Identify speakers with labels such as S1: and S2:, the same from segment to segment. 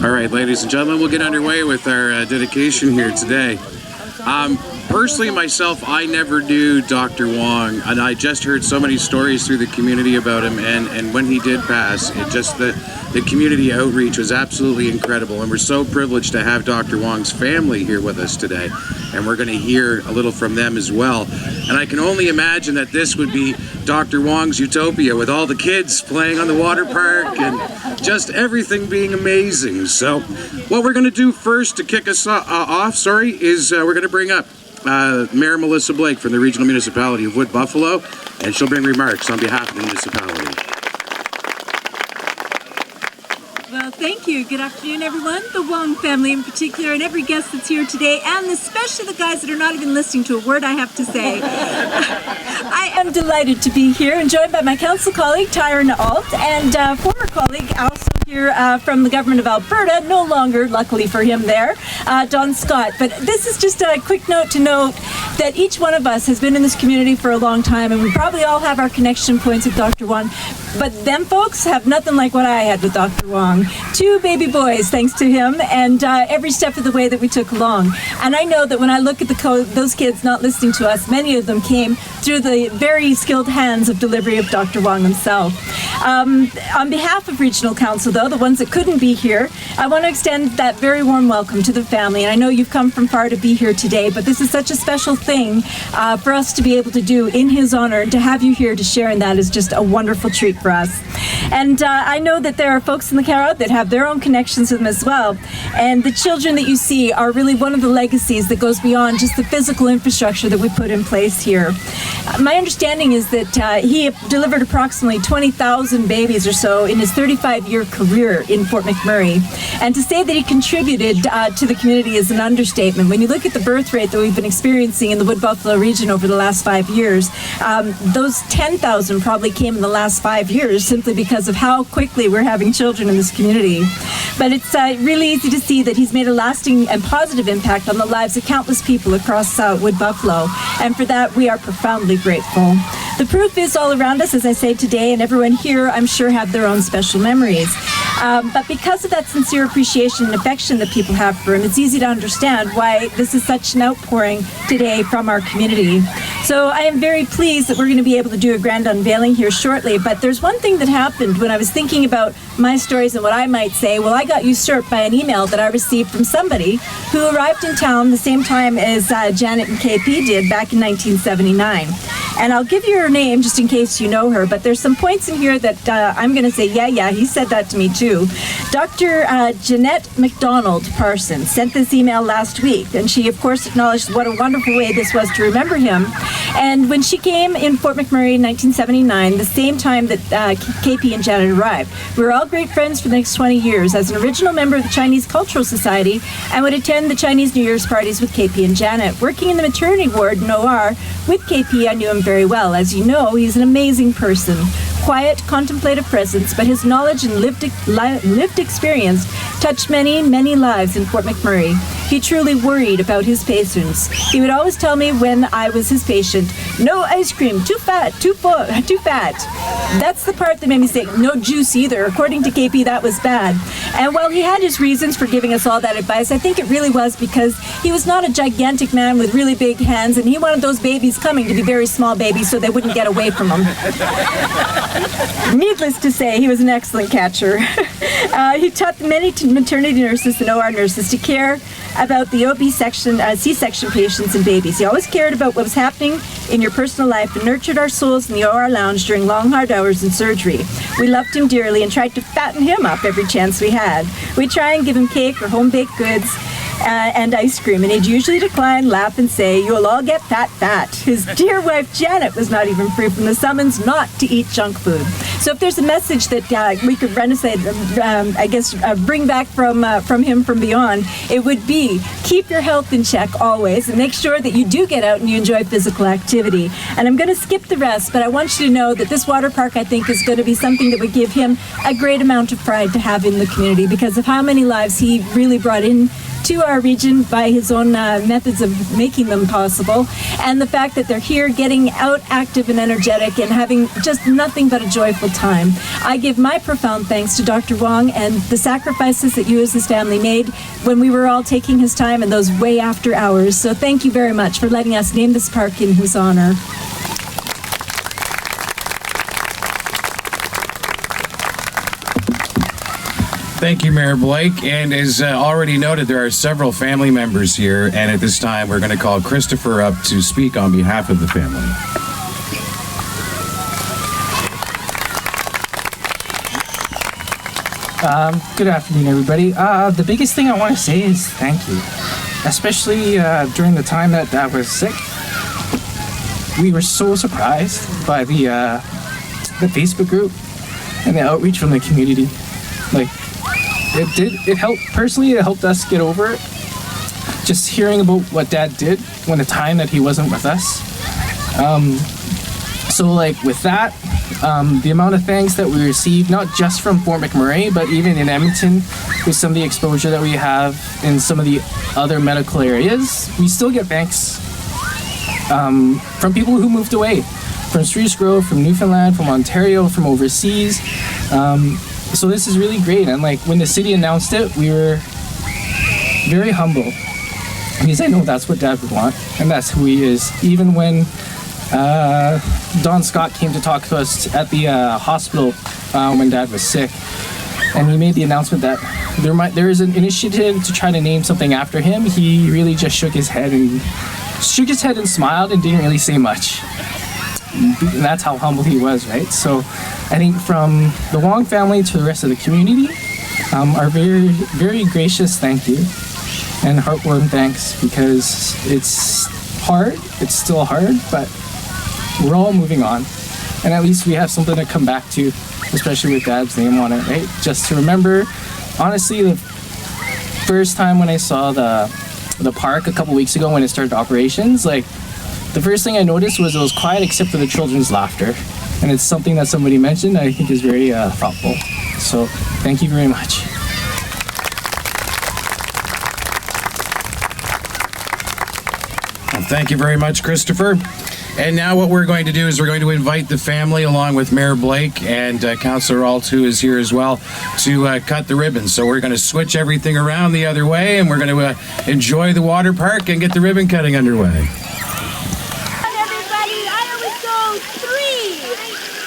S1: All right, ladies and gentlemen, we'll get underway with our dedication here today. Personally, myself, I never knew Dr. Wong, and I just heard so many stories through the community about him, and when he did pass, it just the community outreach was absolutely incredible, and we're so privileged to have Dr. Wong's family here with us today, and we're going to hear a little from them as well. And I can only imagine that this would be Dr. Wong's utopia with all the kids playing on the water park and just everything being amazing. So what we're going to do first to kick us off, is we're going to bring up Mayor Melissa Blake from the Regional Municipality of Wood Buffalo, and she'll bring remarks on behalf of the municipality.
S2: Well, thank you. Good afternoon, everyone. The Wong family in particular, and every guest that's here today, and especially the guys that are not even listening to a word I have to say. I am delighted to be here and joined by my council colleague, Tyron Alt, and former colleague, also here from the government of Alberta, no longer, luckily for him there, Don Scott. But this is just a quick note to note that each one of us has been in this community for a long time, and we probably all have our connection points with Dr. Wong. But them folks have nothing like what I had with Dr. Wong. 2 baby boys, thanks to him, and every step of the way that we took along. And I know that when I look at those kids not listening to us, many of them came through the very skilled hands of delivery of Dr. Wong himself. On behalf of Regional Council, though, the ones that couldn't be here, I want to extend that very warm welcome to the family. And I know you've come from far to be here today, but this is such a special thing for us to be able to do in his honor, and to have you here to share in that is just a wonderful treat for us. And I know that there are folks in the crowd that have their own connections with him as well. And the children that you see are really one of the legacies that goes beyond just the physical infrastructure that we put in place here. My understanding is that he delivered approximately 20,000 babies or so in his 35-year career in Fort McMurray. And to say that he contributed to the community is an understatement. When you look at the birth rate that we've been experiencing in the Wood Buffalo region over the last 5 years, those 10,000 probably came in the last 5 years simply because of how quickly we're having children in this community. But it's really easy to see that he's made a lasting and positive impact on the lives of countless people across Wood Buffalo. And for that, we are profoundly grateful. The proof is all around us, as I say today, and everyone here, I'm sure, have their own special memories. But because of that sincere appreciation and affection that people have for him, it's easy to understand why this is such an outpouring today from our community. So I am very pleased that we're going to be able to do a grand unveiling here shortly. But there's one thing that happened when I was thinking about my stories and what I might say. Well, I got usurped by an email that I received from somebody who arrived in town the same time as Janet and KP did back in 1979. And I'll give you her name just in case you know her, but there's some points in here that I'm going to say, yeah, he said that to me too. Dr. Jeanette McDonald Parsons sent this email last week, and she, of course, acknowledged what a wonderful way this was to remember him. And when she came in Fort McMurray in 1979, the same time that KP and Janet arrived, we were all great friends for the next 20 years as an original member of the Chinese Cultural Society, and would attend the Chinese New Year's parties with KP and Janet. Working in the maternity ward in OR with KP, I knew him very well. As you know, he's an amazing person. Quiet, contemplative presence, but his knowledge and lived experience touched many, many lives in Fort McMurray. He truly worried about his patients. He would always tell me when I was his patient, no ice cream, too fat, too fat. That's the part that made me say, no juice either. According to KP, that was bad. And while he had his reasons for giving us all that advice, I think it really was because he was not a gigantic man with really big hands, and he wanted those babies coming to be very small babies so they wouldn't get away from him. Needless to say, he was an excellent catcher. He taught many maternity nurses and OR nurses to care about the OB section, C-section patients and babies. He always cared about what was happening in your personal life and nurtured our souls in the OR lounge during long, hard hours in surgery. We loved him dearly and tried to fatten him up every chance we had. We'd try and give him cake or home-baked goods and ice cream, and he'd usually decline, laugh, and say, "You'll all get fat." His dear wife Janet was not even free from the summons not to eat junk food. So if there's a message that we could bring back from him from beyond, it would be keep your health in check always, and make sure that you do get out and you enjoy physical activity. And I'm going to skip the rest, but I want you to know that this water park, I think, is going to be something that would give him a great amount of pride to have in the community because of how many lives he really brought in to our region by his own methods of making them possible, and the fact that they're here getting out active and energetic and having just nothing but a joyful time. I give my profound thanks to Dr. Wong and the sacrifices that you as his family made when we were all taking his time in those way after hours. So thank you very much for letting us name this park in his honor.
S1: Thank you, Mayor Blake. And as already noted, there are several family members here, and at this time we're going to call Christopher up to speak on behalf of the family.
S3: Good afternoon, everybody. The biggest thing I want to say is thank you. Especially during the time that Dad was sick. We were so surprised by the Facebook group and the outreach from the community. Like, it helped us get over it. Just hearing about what Dad did when the time that he wasn't with us. So like with that, the amount of thanks that we received, not just from Fort McMurray, but even in Edmonton, with some of the exposure that we have in some of the other medical areas, we still get thanks from people who moved away, from Spruce Grove, from Newfoundland, from Ontario, from overseas. So this is really great, and like when the city announced it, we were very humble, because I know that's what Dad would want, and that's who he is. Even when Don Scott came to talk to us at the hospital when Dad was sick, and he made the announcement that there is an initiative to try to name something after him, he really just shook his head and smiled and didn't really say much. And that's how humble he was, right? So I think from the Wong family to the rest of the community, our very, very gracious thank you and heartwarming thanks, because it's hard, it's still hard, but we're all moving on. And at least we have something to come back to, especially with Dad's name on it, right? Just to remember, honestly, the first time when I saw the park a couple weeks ago when it started operations, like, the first thing I noticed was it was quiet except for the children's laughter. And it's something that somebody mentioned that I think is very thoughtful. So thank you very much.
S1: Well, thank you very much, Christopher. And now what we're going to do is we're going to invite the family, along with Mayor Blake and Councillor Alt, who is here as well, to cut the ribbon. So we're going to switch everything around the other way, and we're going to enjoy the water park and get the ribbon cutting underway.
S2: Everybody, I always go 3,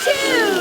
S2: 2,